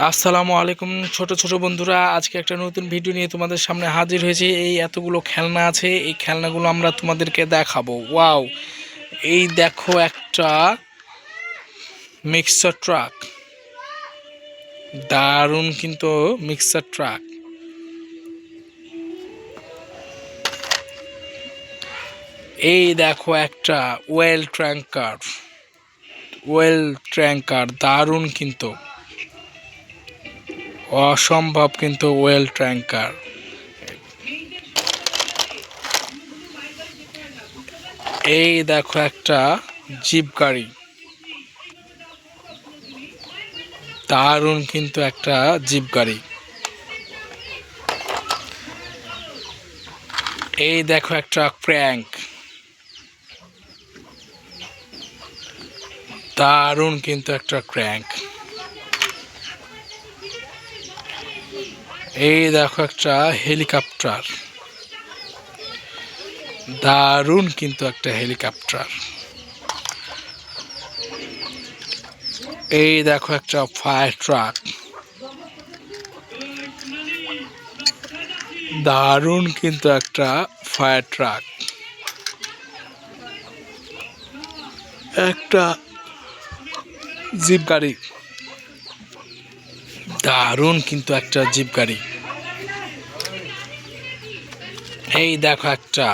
আসসালামু আলাইকুম ছোট ছোট বন্ধুরা, আজকে একটা নতুন ভিডিও নিয়ে তোমাদের সামনে হাজির হয়েছি। এই এতগুলো খেলনা আছে, এই খেলনাগুলো আমরা তোমাদেরকে দেখাবো। ওয়াও, এই দেখো একটা মিক্সার ট্রাক, দারুণ কিন্তু মিক্সার ট্রাক। এই দেখো একটা ওয়েল ট্র্যাঙ্কার, দারুণ কিন্তু, অসম্ভব কিন্তু ওয়েল ট্র্যাঙ্কার। এই দেখো একটা জিপ গাড়ি, দারুণ কিন্তু একটা জিপ গাড়ি। এই দেখো একটা ক্র্যাঙ্ক, দারুণ কিন্তু একটা ক্র্যাঙ্ক। এই দেখো একটা হেলিকপ্টার, দারুণ কিন্তু একটা হেলিকপ্টার। এই দেখো একটা ফায়ার ট্রাক, দারুণ কিন্তু একটা ফায়ার ট্রাক। একটা জিপ গাড়ি, দারুণ কিন্তু একটা জিপ গাড়ি। এই দেখো একটা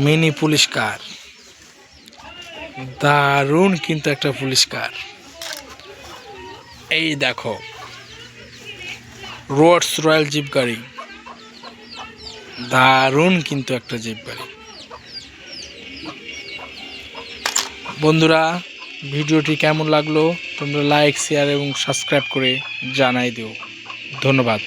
মিনি পুলিশ কার, দারুণ কিন্তু একটা পুলিশ কার। এই দেখো রোডস রয়্যাল জিপ গাড়ি, দারুণ কিন্তু একটা জিপ গাড়ি। বন্ধুরা, ভিডিওটি কেমন লাগলো তোমরা লাইক, শেয়ার এবং সাবস্ক্রাইব করে জানাই দিও। ধন্যবাদ।